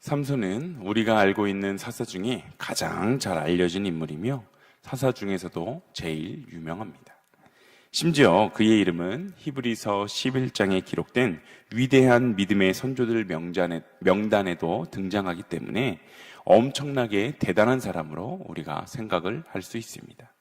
삼손은 우리가 알고 있는 사사 중에 가장 잘 알려진 인물이며 사사 중에서도 제일 유명합니다. 심지어 그의 이름은 히브리서 11장에 기록된 위대한 믿음의 선조들 명단에도 등장하기 때문에 엄청나게 대단한 사람으로 우리가 생각을 할 수 있습니다.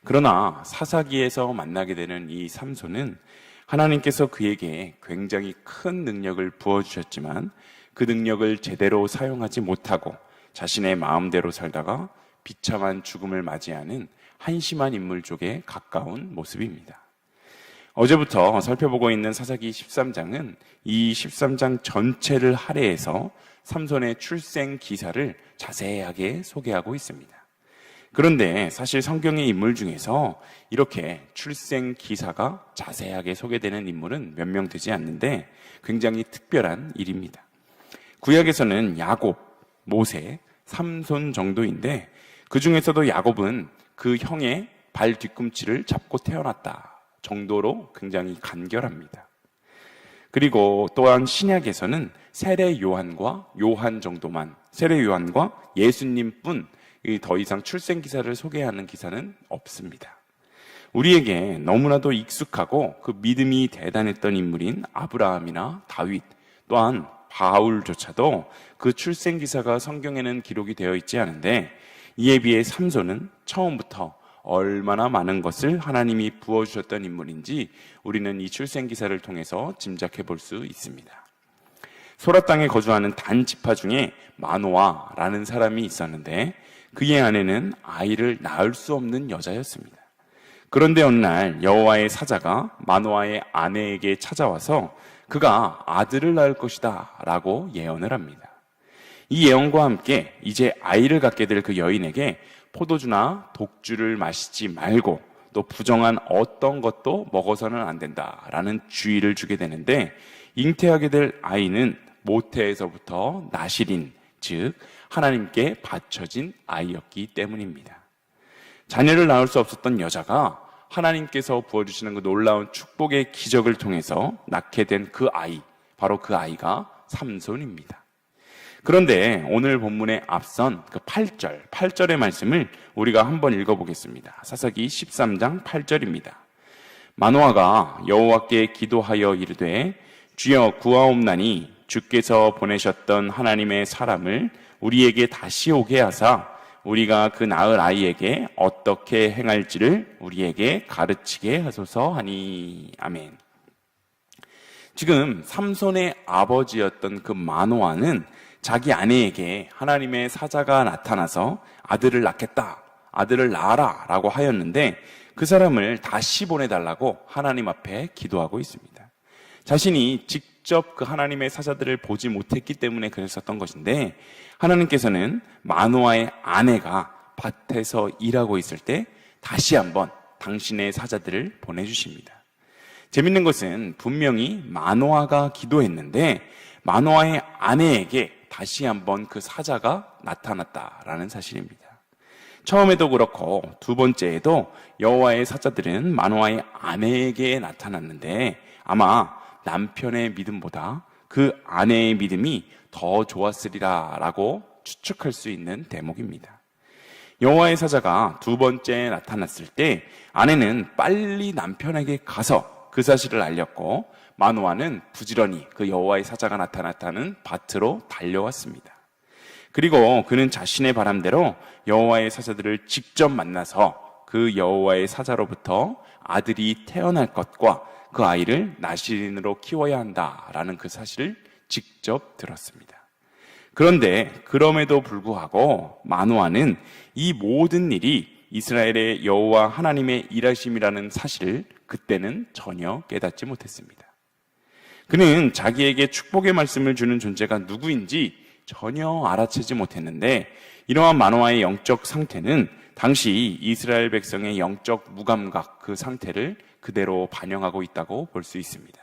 그러나 사사기에서 만나게 되는 이 삼손은 하나님께서 그에게 굉장히 큰 능력을 부어주셨지만 그 능력을 제대로 사용하지 못하고 자신의 마음대로 살다가 비참한 죽음을 맞이하는 한심한 인물 쪽에 가까운 모습입니다. 어제부터 살펴보고 있는 사사기 13장은 이 13장 전체를 할애해서 삼손의 출생 기사를 자세하게 소개하고 있습니다. 그런데 사실 성경의 인물 중에서 이렇게 출생 기사가 자세하게 소개되는 인물은 몇 명 되지 않는데 굉장히 특별한 일입니다. 구약에서는 야곱, 모세, 삼손 정도인데 그 중에서도 야곱은 그 형의 발 뒤꿈치를 잡고 태어났다 정도로 굉장히 간결합니다. 그리고 또한 신약에서는 세례 요한과 요한 정도만, 세례 요한과 예수님뿐 더 이상 출생 기사를 소개하는 기사는 없습니다. 우리에게 너무나도 익숙하고 그 믿음이 대단했던 인물인 아브라함이나 다윗, 또한 바울조차도 그 출생 기사가 성경에는 기록이 되어 있지 않은데 이에 비해 삼손은 처음부터 얼마나 많은 것을 하나님이 부어주셨던 인물인지 우리는 이 출생 기사를 통해서 짐작해 볼 수 있습니다. 소라 땅에 거주하는 단 지파 중에 마노아라는 사람이 있었는데 그의 아내는 아이를 낳을 수 없는 여자였습니다. 그런데 어느 날 여호와의 사자가 마노아의 아내에게 찾아와서 그가 아들을 낳을 것이다 라고 예언을 합니다. 이 예언과 함께 이제 아이를 갖게 될 그 여인에게 포도주나 독주를 마시지 말고 또 부정한 어떤 것도 먹어서는 안 된다라는 주의를 주게 되는데 잉태하게 될 아이는 모태에서부터 나실인, 즉 하나님께 바쳐진 아이였기 때문입니다. 자녀를 낳을 수 없었던 여자가 하나님께서 부어주시는 그 놀라운 축복의 기적을 통해서 낳게 된 그 아이, 바로 그 아이가 삼손입니다. 그런데 오늘 본문에 앞선 그 8절의 말씀을 우리가 한번 읽어보겠습니다. 사사기 13장 8절입니다. 마노아가 여호와께 기도하여 이르되 주여 구하옵나니 주께서 보내셨던 하나님의 사람을 우리에게 다시 오게 하사 우리가 그 낳을 아이에게 어떻게 행할지를 우리에게 가르치게 하소서 하니. 아멘. 지금 삼손의 아버지였던 그 마노아는 자기 아내에게 하나님의 사자가 나타나서 아들을 낳겠다, 아들을 낳아라 라고 하였는데 그 사람을 다시 보내달라고 하나님 앞에 기도하고 있습니다. 자신이 직접 그 하나님의 사자들을 보지 못했기 때문에 그랬었던 것인데 하나님께서는 마노아의 아내가 밭에서 일하고 있을 때 다시 한번 당신의 사자들을 보내주십니다. 재밌는 것은 분명히 마노아가 기도했는데 마노아의 아내에게 다시 한번 그 사자가 나타났다라는 사실입니다. 처음에도 그렇고 두 번째에도 여호와의 사자들은 마노아의 아내에게 나타났는데 아마 남편의 믿음보다 그 아내의 믿음이 더 좋았으리라 라고 추측할 수 있는 대목입니다. 여호와의 사자가 두 번째 나타났을 때 아내는 빨리 남편에게 가서 그 사실을 알렸고 마노아는 부지런히 그 여호와의 사자가 나타났다는 밭으로 달려왔습니다. 그리고 그는 자신의 바람대로 여호와의 사자들을 직접 만나서 그 여호와의 사자로부터 아들이 태어날 것과 그 아이를 나실인으로 키워야 한다라는 그 사실을 직접 들었습니다. 그런데 그럼에도 불구하고 마노아는 이 모든 일이 이스라엘의 여호와 하나님의 일하심이라는 사실을 그때는 전혀 깨닫지 못했습니다. 그는 자기에게 축복의 말씀을 주는 존재가 누구인지 전혀 알아채지 못했는데 이러한 마노아의 영적 상태는 당시 이스라엘 백성의 영적 무감각 그 상태를 그대로 반영하고 있다고 볼 수 있습니다.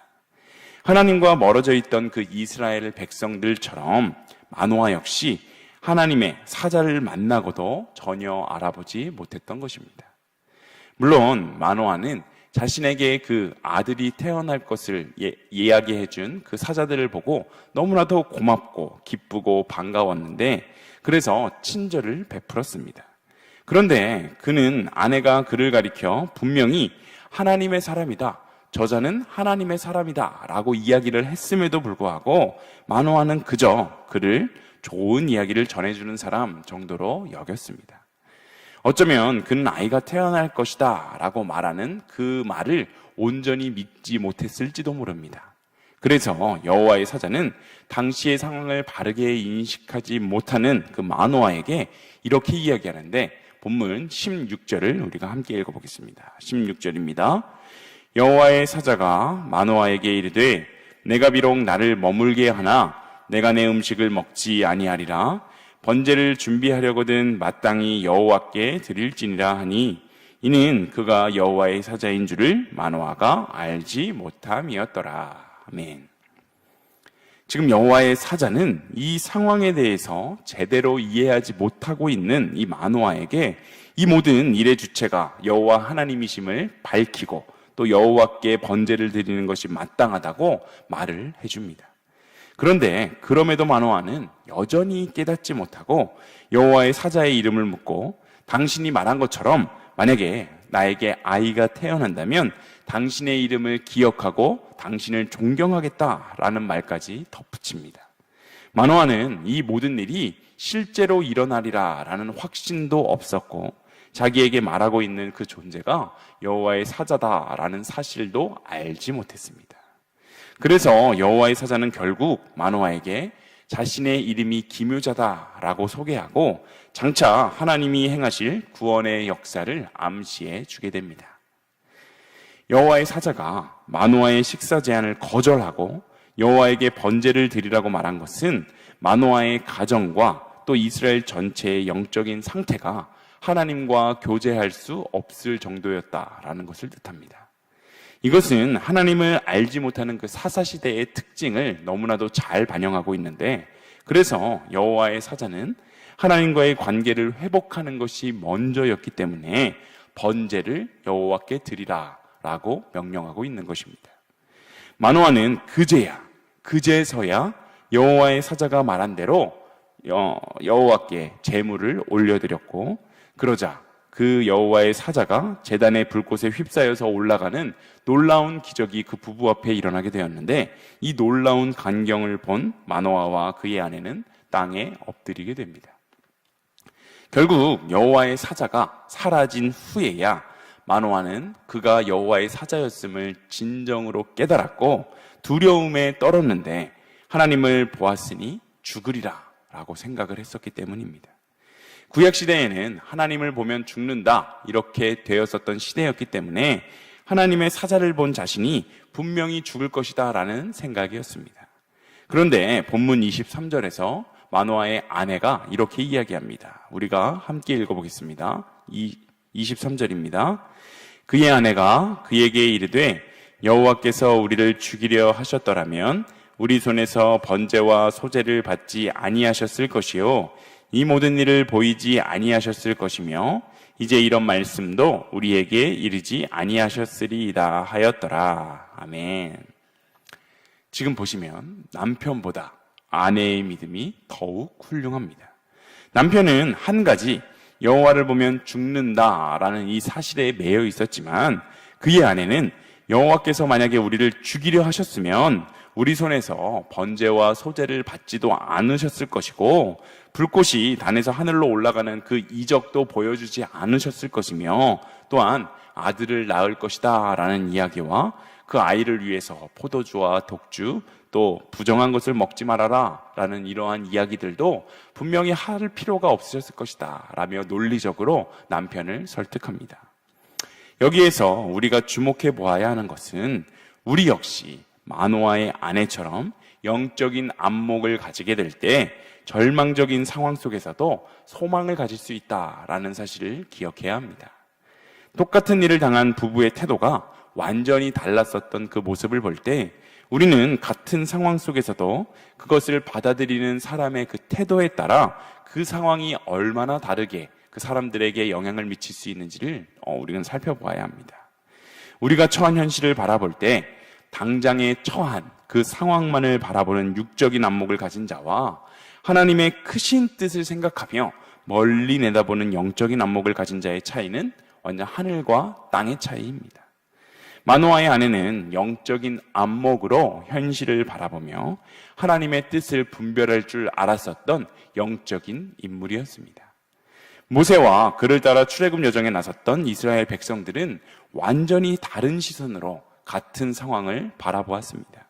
하나님과 멀어져 있던 그 이스라엘 백성들처럼 마노아 역시 하나님의 사자를 만나고도 전혀 알아보지 못했던 것입니다. 물론 마노아는 자신에게 그 아들이 태어날 것을 이야기해 준 그 사자들을 보고 너무나도 고맙고 기쁘고 반가웠는데 그래서 친절을 베풀었습니다. 그런데 그는 아내가 그를 가리켜 분명히 하나님의 사람이다, 저자는 하나님의 사람이다 라고 이야기를 했음에도 불구하고 마노아는 그저 그를 좋은 이야기를 전해주는 사람 정도로 여겼습니다. 어쩌면 그는 아이가 태어날 것이다 라고 말하는 그 말을 온전히 믿지 못했을지도 모릅니다. 그래서 여호와의 사자는 당시의 상황을 바르게 인식하지 못하는 그 마노아에게 이렇게 이야기하는데, 본문 16절을 우리가 함께 읽어보겠습니다. 16절입니다. 여호와의 사자가 마노아에게 이르되 내가 비록 나를 머물게 하나 내가 내 음식을 먹지 아니하리라. 번제를 준비하려거든 마땅히 여호와께 드릴지니라 하니 이는 그가 여호와의 사자인 줄을 마노아가 알지 못함이었더라. 아멘. 지금 여호와의 사자는 이 상황에 대해서 제대로 이해하지 못하고 있는 이 마노아에게 이 모든 일의 주체가 여호와 하나님이심을 밝히고 또 여호와께 번제를 드리는 것이 마땅하다고 말을 해줍니다. 그런데 그럼에도 마노아는 여전히 깨닫지 못하고 여호와의 사자의 이름을 묻고 당신이 말한 것처럼 만약에 나에게 아이가 태어난다면 당신의 이름을 기억하고 당신을 존경하겠다라는 말까지 덧붙입니다. 마노아는 이 모든 일이 실제로 일어나리라라는 확신도 없었고 자기에게 말하고 있는 그 존재가 여호와의 사자다라는 사실도 알지 못했습니다. 그래서 여호와의 사자는 결국 마노아에게 자신의 이름이 기묘자다라고 소개하고 장차 하나님이 행하실 구원의 역사를 암시해 주게 됩니다. 여호와의 사자가 마노아의 식사 제안을 거절하고 여호와에게 번제를 드리라고 말한 것은 마노아의 가정과 또 이스라엘 전체의 영적인 상태가 하나님과 교제할 수 없을 정도였다라는 것을 뜻합니다. 이것은 하나님을 알지 못하는 그 사사시대의 특징을 너무나도 잘 반영하고 있는데, 그래서 여호와의 사자는 하나님과의 관계를 회복하는 것이 먼저였기 때문에 번제를 여호와께 드리라라고 명령하고 있는 것입니다. 마노아는 그제서야 여호와의 사자가 말한 대로 여호와께 제물을 올려드렸고, 그러자 그 여호와의 사자가 제단의 불꽃에 휩싸여서 올라가는 놀라운 기적이 그 부부 앞에 일어나게 되었는데, 이 놀라운 광경을 본 마노아와 그의 아내는 땅에 엎드리게 됩니다. 결국 여호와의 사자가 사라진 후에야 마노아는 그가 여호와의 사자였음을 진정으로 깨달았고 두려움에 떨었는데 하나님을 보았으니 죽으리라 라고 생각을 했었기 때문입니다. 구약시대에는 하나님을 보면 죽는다 이렇게 되었었던 시대였기 때문에 하나님의 사자를 본 자신이 분명히 죽을 것이다 라는 생각이었습니다. 그런데 본문 23절에서 마노아의 아내가 이렇게 이야기합니다. 우리가 함께 읽어보겠습니다. 23절입니다. 그의 아내가 그에게 이르되 여호와께서 우리를 죽이려 하셨더라면 우리 손에서 번제와 소제를 받지 아니하셨을 것이요 이 모든 일을 보이지 아니하셨을 것이며 이제 이런 말씀도 우리에게 이르지 아니하셨으리이다 하였더라. 아멘. 지금 보시면 남편보다 아내의 믿음이 더욱 훌륭합니다. 남편은 한 가지 여호와를 보면 죽는다라는 이 사실에 매여 있었지만 그의 아내는 여호와께서 만약에 우리를 죽이려 하셨으면 우리 손에서 번제와 소제를 받지도 않으셨을 것이고 불꽃이 단에서 하늘로 올라가는 그 이적도 보여주지 않으셨을 것이며 또한 아들을 낳을 것이다 라는 이야기와 그 아이를 위해서 포도주와 독주 또 부정한 것을 먹지 말아라 라는 이러한 이야기들도 분명히 할 필요가 없으셨을 것이다 라며 논리적으로 남편을 설득합니다. 여기에서 우리가 주목해 보아야 하는 것은 우리 역시 마노아의 아내처럼 영적인 안목을 가지게 될 때 절망적인 상황 속에서도 소망을 가질 수 있다라는 사실을 기억해야 합니다. 똑같은 일을 당한 부부의 태도가 완전히 달랐었던 그 모습을 볼 때 우리는 같은 상황 속에서도 그것을 받아들이는 사람의 그 태도에 따라 그 상황이 얼마나 다르게 그 사람들에게 영향을 미칠 수 있는지를 우리는 살펴보아야 합니다. 우리가 처한 현실을 바라볼 때 당장에 처한 그 상황만을 바라보는 육적인 안목을 가진 자와 하나님의 크신 뜻을 생각하며 멀리 내다보는 영적인 안목을 가진 자의 차이는 완전 하늘과 땅의 차이입니다. 마노아의 아내는 영적인 안목으로 현실을 바라보며 하나님의 뜻을 분별할 줄 알았었던 영적인 인물이었습니다. 모세와 그를 따라 출애굽 여정에 나섰던 이스라엘 백성들은 완전히 다른 시선으로 같은 상황을 바라보았습니다.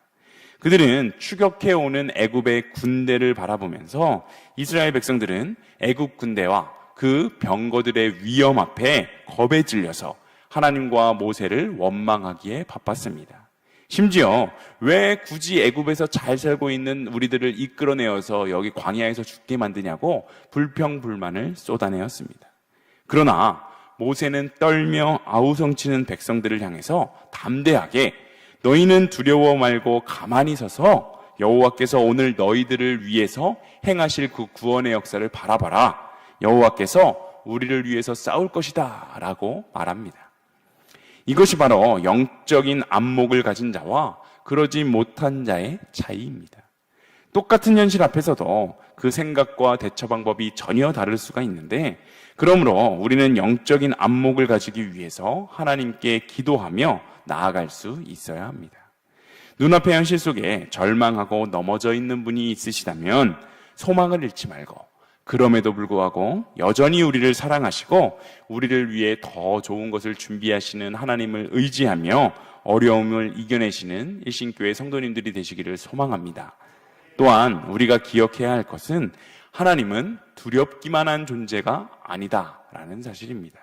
그들은 추격해오는 애굽의 군대를 바라보면서 이스라엘 백성들은 애굽 군대와 그 병거들의 위험 앞에 겁에 질려서 하나님과 모세를 원망하기에 바빴습니다. 심지어 왜 굳이 애굽에서 잘 살고 있는 우리들을 이끌어내어서 여기 광야에서 죽게 만드냐고 불평불만을 쏟아내었습니다. 그러나 모세는 떨며 아우성치는 백성들을 향해서 담대하게 너희는 두려워 말고 가만히 서서 여호와께서 오늘 너희들을 위해서 행하실 그 구원의 역사를 바라봐라. 여호와께서 우리를 위해서 싸울 것이다 라고 말합니다. 이것이 바로 영적인 안목을 가진 자와 그러지 못한 자의 차이입니다. 똑같은 현실 앞에서도 그 생각과 대처 방법이 전혀 다를 수가 있는데, 그러므로 우리는 영적인 안목을 가지기 위해서 하나님께 기도하며 나아갈 수 있어야 합니다. 눈앞의 현실 속에 절망하고 넘어져 있는 분이 있으시다면 소망을 잃지 말고, 그럼에도 불구하고 여전히 우리를 사랑하시고 우리를 위해 더 좋은 것을 준비하시는 하나님을 의지하며 어려움을 이겨내시는 일신교회 성도님들이 되시기를 소망합니다. 또한 우리가 기억해야 할 것은 하나님은 두렵기만 한 존재가 아니다라는 사실입니다.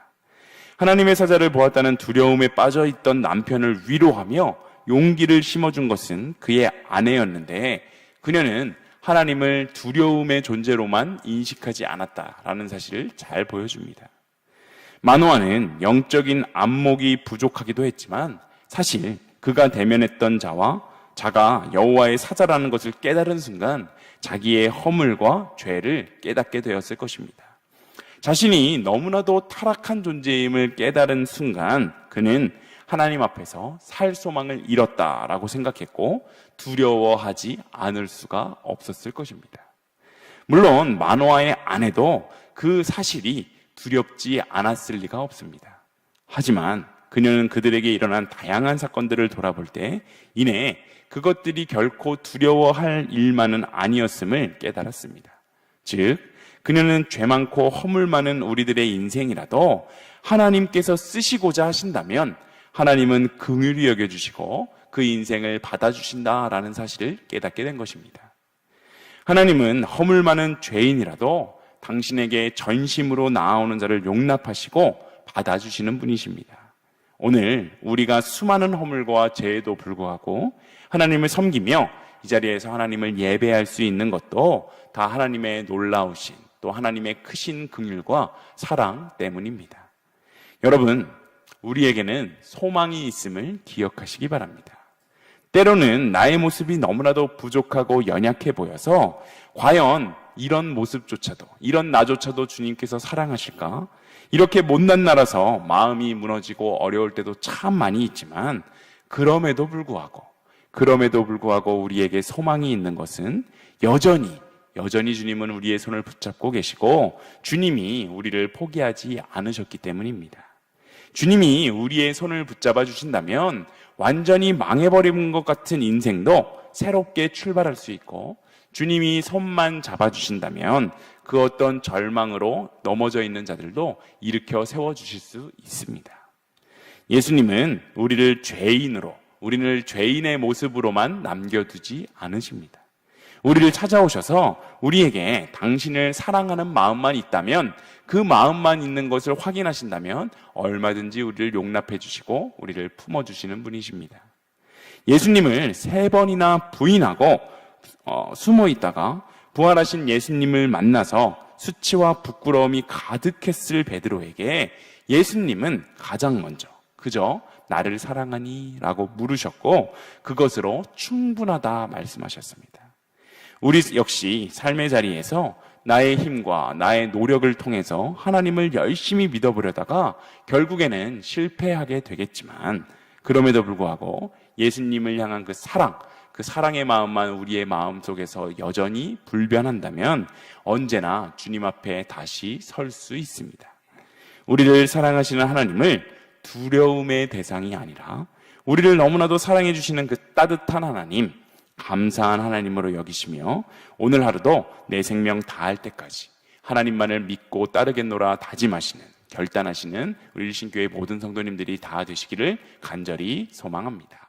하나님의 사자를 보았다는 두려움에 빠져있던 남편을 위로하며 용기를 심어준 것은 그의 아내였는데, 그녀는 하나님을 두려움의 존재로만 인식하지 않았다라는 사실을 잘 보여줍니다. 마노아는 영적인 안목이 부족하기도 했지만 사실 그가 대면했던 자가 여호와의 사자라는 것을 깨달은 순간 자기의 허물과 죄를 깨닫게 되었을 것입니다. 자신이 너무나도 타락한 존재임을 깨달은 순간 그는 하나님 앞에서 살 소망을 잃었다라고 생각했고 두려워하지 않을 수가 없었을 것입니다. 물론 마노아의 아내도 그 사실이 두렵지 않았을 리가 없습니다. 하지만 그녀는 그들에게 일어난 다양한 사건들을 돌아볼 때 이내 그것들이 결코 두려워할 일만은 아니었음을 깨달았습니다. 즉, 그녀는 죄 많고 허물 많은 우리들의 인생이라도 하나님께서 쓰시고자 하신다면 하나님은 긍휼히 여겨주시고 그 인생을 받아주신다라는 사실을 깨닫게 된 것입니다. 하나님은 허물 많은 죄인이라도 당신에게 전심으로 나아오는 자를 용납하시고 받아주시는 분이십니다. 오늘 우리가 수많은 허물과 죄에도 불구하고 하나님을 섬기며 이 자리에서 하나님을 예배할 수 있는 것도 다 하나님의 놀라우신 또 하나님의 크신 긍휼과 사랑 때문입니다. 여러분, 우리에게는 소망이 있음을 기억하시기 바랍니다. 때로는 나의 모습이 너무나도 부족하고 연약해 보여서 과연 이런 모습조차도, 이런 나조차도 주님께서 사랑하실까? 이렇게 못난 나라서 마음이 무너지고 어려울 때도 참 많이 있지만 그럼에도 불구하고 우리에게 소망이 있는 것은 여전히 주님은 우리의 손을 붙잡고 계시고 주님이 우리를 포기하지 않으셨기 때문입니다. 주님이 우리의 손을 붙잡아 주신다면 완전히 망해버린 것 같은 인생도 새롭게 출발할 수 있고, 주님이 손만 잡아주신다면 그 어떤 절망으로 넘어져 있는 자들도 일으켜 세워주실 수 있습니다. 예수님은 우리를 죄인의 모습으로만 남겨두지 않으십니다. 우리를 찾아오셔서 우리에게 당신을 사랑하는 마음만 있다면, 그 마음만 있는 것을 확인하신다면 얼마든지 우리를 용납해 주시고 우리를 품어주시는 분이십니다. 예수님을 3번이나 부인하고 숨어 있다가 부활하신 예수님을 만나서 수치와 부끄러움이 가득했을 베드로에게 예수님은 가장 먼저 그저 나를 사랑하니? 라고 물으셨고 그것으로 충분하다 말씀하셨습니다. 우리 역시 삶의 자리에서 나의 힘과 나의 노력을 통해서 하나님을 열심히 믿어보려다가 결국에는 실패하게 되겠지만, 그럼에도 불구하고 예수님을 향한 그 사랑의 마음만 우리의 마음 속에서 여전히 불변한다면 언제나 주님 앞에 다시 설 수 있습니다. 우리를 사랑하시는 하나님을 두려움의 대상이 아니라 우리를 너무나도 사랑해 주시는 그 따뜻한 하나님, 감사한 하나님으로 여기시며 오늘 하루도 내 생명 다할 때까지 하나님만을 믿고 따르겠노라 다짐하시는, 결단하시는 우리 일신교회 모든 성도님들이 다 되시기를 간절히 소망합니다.